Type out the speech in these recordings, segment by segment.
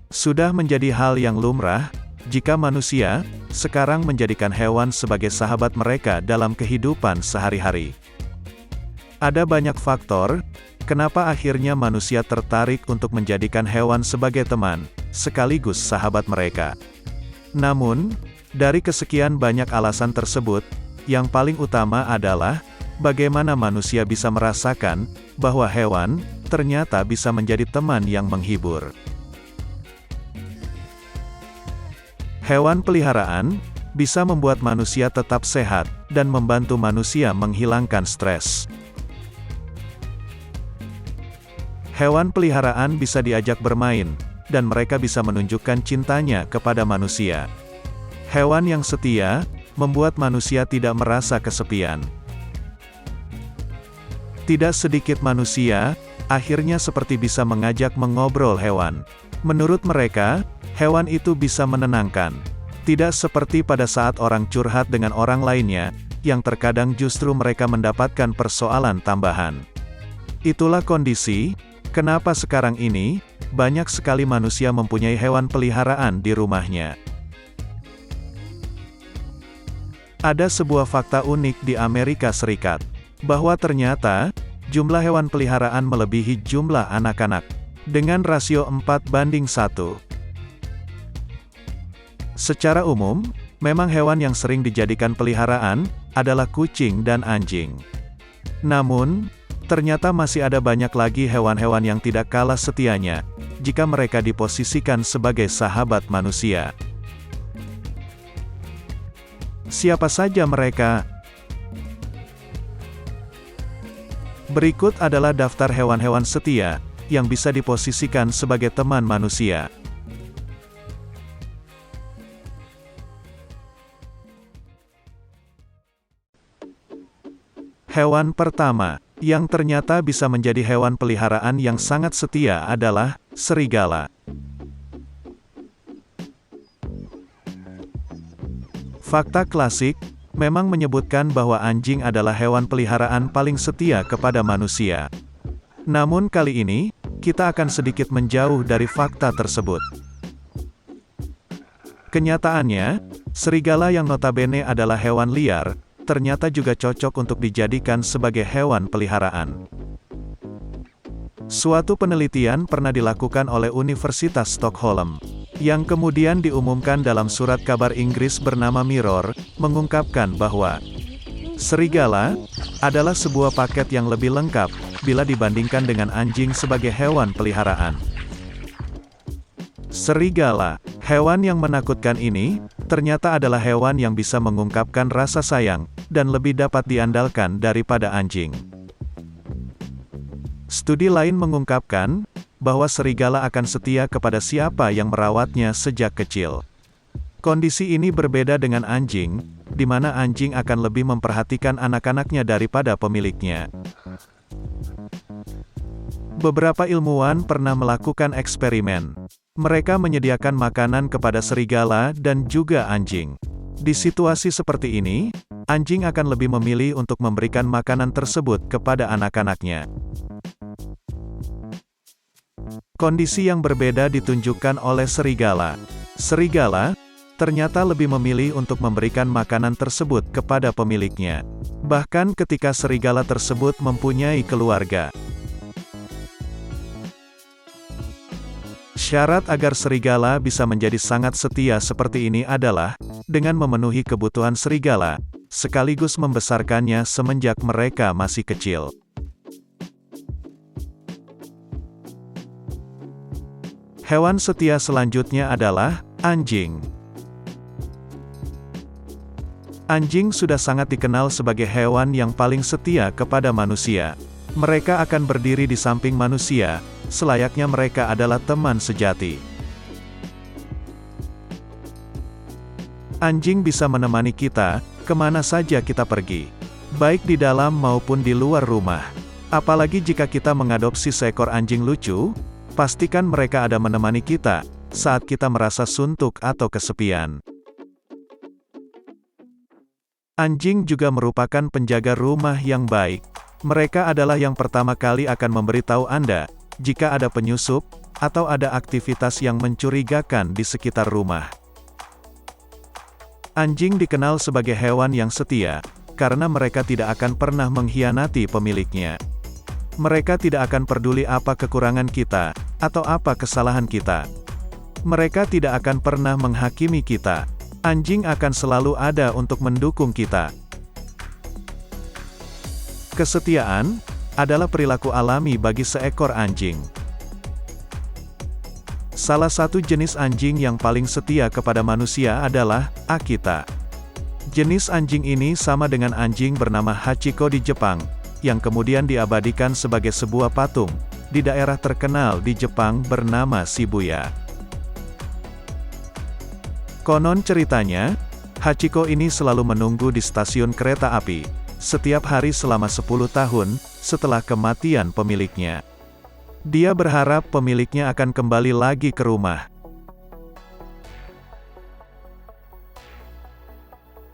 Sudah menjadi hal yang lumrah, jika manusia sekarang menjadikan hewan sebagai sahabat mereka dalam kehidupan sehari-hari. Ada banyak faktor, kenapa akhirnya manusia tertarik untuk menjadikan hewan sebagai teman, sekaligus sahabat mereka. Namun, dari kesekian banyak alasan tersebut, yang paling utama adalah, bagaimana manusia bisa merasakan, bahwa hewan, ternyata bisa menjadi teman yang menghibur. Hewan peliharaan, bisa membuat manusia tetap sehat, dan membantu manusia menghilangkan stres. Hewan peliharaan bisa diajak bermain, dan mereka bisa menunjukkan cintanya kepada manusia. Hewan yang setia, membuat manusia tidak merasa kesepian. Tidak sedikit manusia, akhirnya seperti bisa mengajak mengobrol hewan. Menurut mereka, hewan itu bisa menenangkan. Tidak seperti pada saat orang curhat dengan orang lainnya, yang terkadang justru mereka mendapatkan persoalan tambahan. Itulah kondisi, kenapa sekarang ini, banyak sekali manusia mempunyai hewan peliharaan di rumahnya. Ada sebuah fakta unik di Amerika Serikat, bahwa ternyata, jumlah hewan peliharaan melebihi jumlah anak-anak, dengan rasio 4:1. Secara umum, memang hewan yang sering dijadikan peliharaan, adalah kucing dan anjing. Namun, ternyata masih ada banyak lagi hewan-hewan yang tidak kalah setianya, jika mereka diposisikan sebagai sahabat manusia. Siapa saja mereka? Berikut adalah daftar hewan-hewan setia, yang bisa diposisikan sebagai teman manusia. Hewan pertama, yang ternyata bisa menjadi hewan peliharaan yang sangat setia adalah serigala. Fakta klasik, memang menyebutkan bahwa anjing adalah hewan peliharaan paling setia kepada manusia. Namun kali ini, kita akan sedikit menjauh dari fakta tersebut. Kenyataannya, serigala yang notabene adalah hewan liar, ternyata juga cocok untuk dijadikan sebagai hewan peliharaan. Suatu penelitian pernah dilakukan oleh Universitas Stockholm, yang kemudian diumumkan dalam surat kabar Inggris bernama Mirror, mengungkapkan bahwa serigala adalah sebuah paket yang lebih lengkap bila dibandingkan dengan anjing sebagai hewan peliharaan. Serigala, hewan yang menakutkan ini, ternyata adalah hewan yang bisa mengungkapkan rasa sayang, dan lebih dapat diandalkan daripada anjing. Studi lain mengungkapkan, bahwa serigala akan setia kepada siapa yang merawatnya sejak kecil. Kondisi ini berbeda dengan anjing, di mana anjing akan lebih memperhatikan anak-anaknya daripada pemiliknya. Beberapa ilmuwan pernah melakukan eksperimen. Mereka menyediakan makanan kepada serigala dan juga anjing. Di situasi seperti ini, anjing akan lebih memilih untuk memberikan makanan tersebut kepada anak-anaknya. Kondisi yang berbeda ditunjukkan oleh serigala. Serigala, ternyata lebih memilih untuk memberikan makanan tersebut kepada pemiliknya. Bahkan ketika serigala tersebut mempunyai keluarga. Syarat agar serigala bisa menjadi sangat setia seperti ini adalah, dengan memenuhi kebutuhan serigala, sekaligus membesarkannya semenjak mereka masih kecil. Hewan setia selanjutnya adalah anjing. Anjing sudah sangat dikenal sebagai hewan yang paling setia kepada manusia. Mereka akan berdiri di samping manusia, selayaknya mereka adalah teman sejati. Anjing bisa menemani kita, kemana saja kita pergi. Baik di dalam maupun di luar rumah. Apalagi jika kita mengadopsi seekor anjing lucu, pastikan mereka ada menemani kita, saat kita merasa suntuk atau kesepian. Anjing juga merupakan penjaga rumah yang baik. Mereka adalah yang pertama kali akan memberitahu Anda, jika ada penyusup, atau ada aktivitas yang mencurigakan di sekitar rumah. Anjing dikenal sebagai hewan yang setia, karena mereka tidak akan pernah mengkhianati pemiliknya. Mereka tidak akan peduli apa kekurangan kita, atau apa kesalahan kita. Mereka tidak akan pernah menghakimi kita. Anjing akan selalu ada untuk mendukung kita. Kesetiaan adalah perilaku alami bagi seekor anjing. Salah satu jenis anjing yang paling setia kepada manusia adalah Akita. Jenis anjing ini sama dengan anjing bernama Hachiko di Jepang, yang kemudian diabadikan sebagai sebuah patung di daerah terkenal di Jepang bernama Shibuya. Konon ceritanya, Hachiko ini selalu menunggu di stasiun kereta api setiap hari selama 10 tahun setelah kematian pemiliknya. Dia berharap pemiliknya akan kembali lagi ke rumah.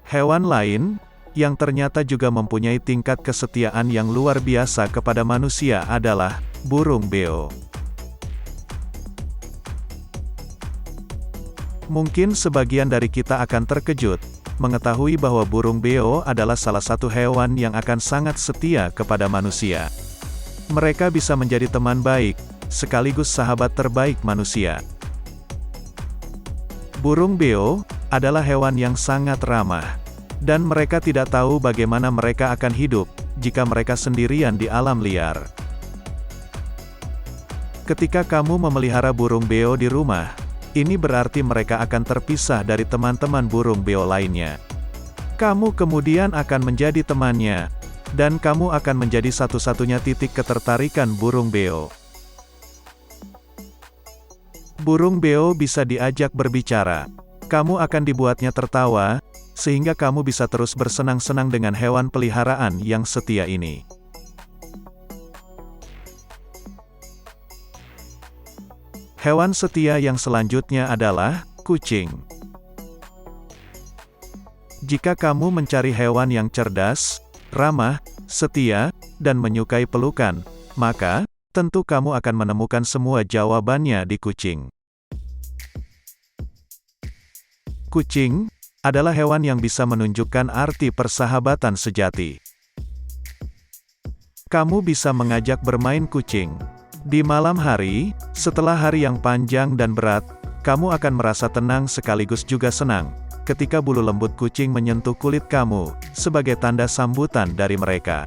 Hewan lain, yang ternyata juga mempunyai tingkat kesetiaan yang luar biasa kepada manusia adalah burung beo. Mungkin sebagian dari kita akan terkejut mengetahui bahwa burung beo adalah salah satu hewan yang akan sangat setia kepada manusia. Mereka bisa menjadi teman baik, sekaligus sahabat terbaik manusia. Burung beo adalah hewan yang sangat ramah, dan mereka tidak tahu bagaimana mereka akan hidup jika mereka sendirian di alam liar. Ketika kamu memelihara burung beo di rumah, ini berarti mereka akan terpisah dari teman-teman burung beo lainnya. Kamu kemudian akan menjadi temannya, dan kamu akan menjadi satu-satunya titik ketertarikan burung beo. Burung beo bisa diajak berbicara. Kamu akan dibuatnya tertawa, sehingga kamu bisa terus bersenang-senang dengan hewan peliharaan yang setia ini. Hewan setia yang selanjutnya adalah kucing. Jika kamu mencari hewan yang cerdas, ramah, setia, dan menyukai pelukan, maka tentu kamu akan menemukan semua jawabannya di kucing. Kucing adalah hewan yang bisa menunjukkan arti persahabatan sejati. Kamu bisa mengajak bermain kucing. Di malam hari, setelah hari yang panjang dan berat, kamu akan merasa tenang sekaligus juga senang ketika bulu lembut kucing menyentuh kulit kamu, sebagai tanda sambutan dari mereka.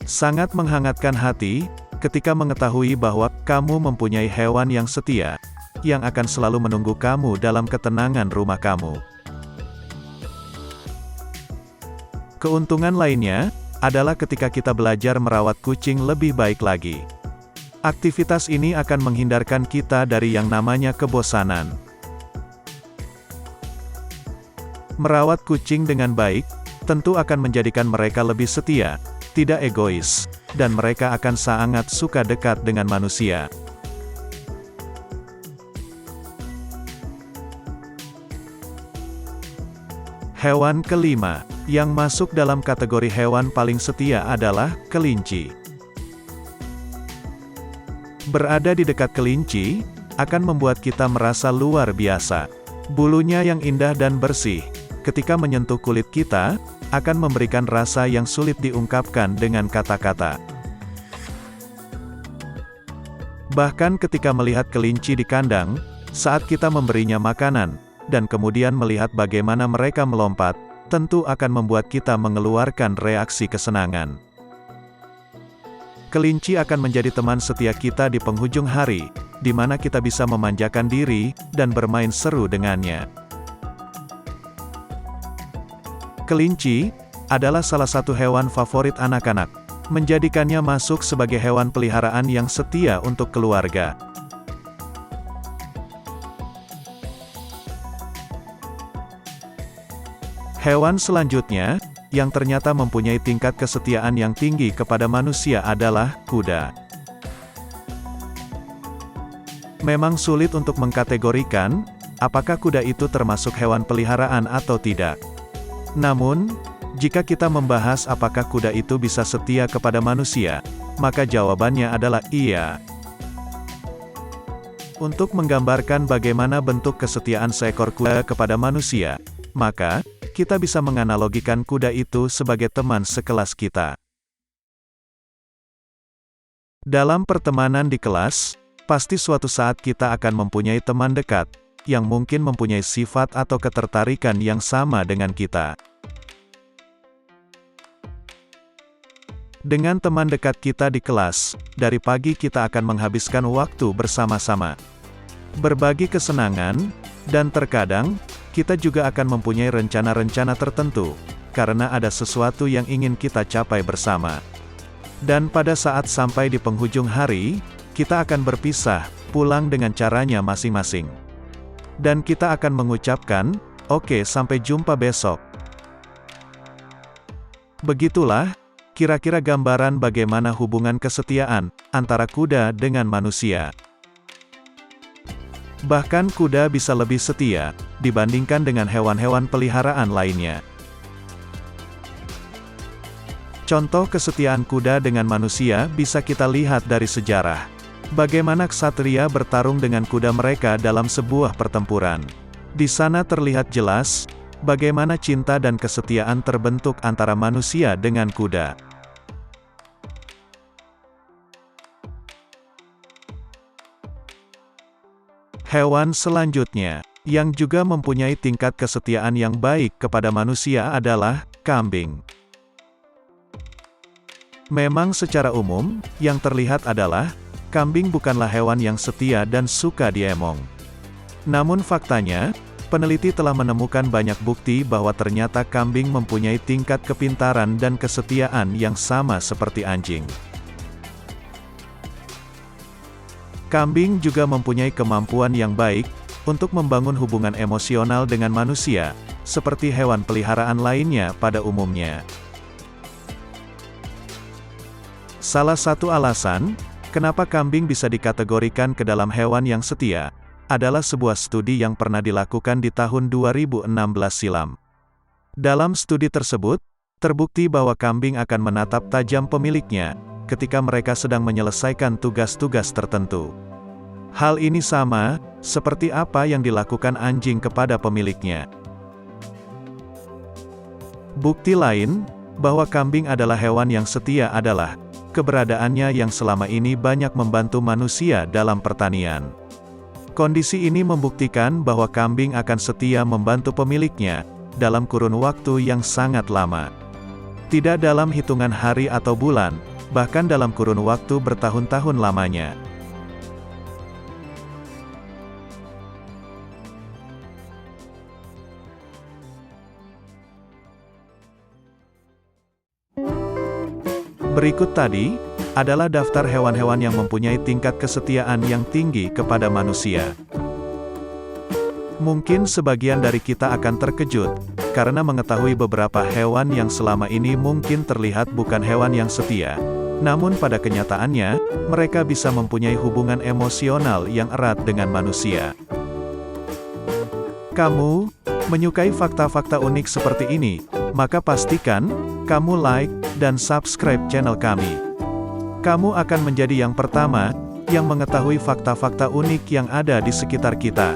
Sangat menghangatkan hati, ketika mengetahui bahwa kamu mempunyai hewan yang setia, yang akan selalu menunggu kamu dalam ketenangan rumah kamu. Keuntungan lainnya, adalah ketika kita belajar merawat kucing lebih baik lagi. Aktivitas ini akan menghindarkan kita dari yang namanya kebosanan. Merawat kucing dengan baik, tentu akan menjadikan mereka lebih setia, tidak egois, dan mereka akan sangat suka dekat dengan manusia. Hewan kelima, yang masuk dalam kategori hewan paling setia adalah kelinci. Berada di dekat kelinci, akan membuat kita merasa luar biasa. Bulunya yang indah dan bersih, ketika menyentuh kulit kita, akan memberikan rasa yang sulit diungkapkan dengan kata-kata. Bahkan ketika melihat kelinci di kandang, saat kita memberinya makanan, dan kemudian melihat bagaimana mereka melompat, tentu akan membuat kita mengeluarkan reaksi kesenangan. Kelinci akan menjadi teman setia kita di penghujung hari, di mana kita bisa memanjakan diri, dan bermain seru dengannya. Kelinci adalah salah satu hewan favorit anak-anak, menjadikannya masuk sebagai hewan peliharaan yang setia untuk keluarga. Hewan selanjutnya, yang ternyata mempunyai tingkat kesetiaan yang tinggi kepada manusia adalah kuda. Memang sulit untuk mengkategorikan, apakah kuda itu termasuk hewan peliharaan atau tidak. Namun, jika kita membahas apakah kuda itu bisa setia kepada manusia, maka jawabannya adalah iya. Untuk menggambarkan bagaimana bentuk kesetiaan seekor kuda kepada manusia, maka kita bisa menganalogikan kuda itu sebagai teman sekelas kita. Dalam pertemanan di kelas, pasti suatu saat kita akan mempunyai teman dekat, yang mungkin mempunyai sifat atau ketertarikan yang sama dengan kita. Dengan teman dekat kita di kelas, dari pagi kita akan menghabiskan waktu bersama-sama, berbagi kesenangan, dan terkadang, kita juga akan mempunyai rencana-rencana tertentu, karena ada sesuatu yang ingin kita capai bersama. Dan pada saat sampai di penghujung hari, kita akan berpisah, pulang dengan caranya masing-masing. Dan kita akan mengucapkan, "Oke, sampai jumpa besok." Begitulah kira-kira gambaran bagaimana hubungan kesetiaan antara kuda dengan manusia. Bahkan kuda bisa lebih setia dibandingkan dengan hewan-hewan peliharaan lainnya. Contoh kesetiaan kuda dengan manusia bisa kita lihat dari sejarah. Bagaimana ksatria bertarung dengan kuda mereka dalam sebuah pertempuran. Di sana terlihat jelas bagaimana cinta dan kesetiaan terbentuk antara manusia dengan kuda. Hewan selanjutnya, yang juga mempunyai tingkat kesetiaan yang baik kepada manusia adalah kambing. Memang secara umum, yang terlihat adalah, kambing bukanlah hewan yang setia dan suka diemong. Namun faktanya, peneliti telah menemukan banyak bukti bahwa ternyata kambing mempunyai tingkat kepintaran dan kesetiaan yang sama seperti anjing. Kambing juga mempunyai kemampuan yang baik untuk membangun hubungan emosional dengan manusia, seperti hewan peliharaan lainnya pada umumnya. Salah satu alasan kenapa kambing bisa dikategorikan ke dalam hewan yang setia adalah sebuah studi yang pernah dilakukan di tahun 2016 silam. Dalam studi tersebut, terbukti bahwa kambing akan menatap tajam pemiliknya ketika mereka sedang menyelesaikan tugas-tugas tertentu. Hal ini sama seperti apa yang dilakukan anjing kepada pemiliknya. Bukti lain bahwa kambing adalah hewan yang setia adalah keberadaannya yang selama ini banyak membantu manusia dalam pertanian. Kondisi ini membuktikan bahwa kambing akan setia membantu pemiliknya dalam kurun waktu yang sangat lama. Tidak dalam hitungan hari atau bulan, bahkan dalam kurun waktu bertahun-tahun lamanya. Berikut tadi adalah daftar hewan-hewan yang mempunyai tingkat kesetiaan yang tinggi kepada manusia. Mungkin sebagian dari kita akan terkejut karena mengetahui beberapa hewan yang selama ini mungkin terlihat bukan hewan yang setia. Namun pada kenyataannya, mereka bisa mempunyai hubungan emosional yang erat dengan manusia. Kamu menyukai fakta-fakta unik seperti ini, maka pastikan kamu like dan subscribe channel kami. Kamu akan menjadi yang pertama yang mengetahui fakta-fakta unik yang ada di sekitar kita.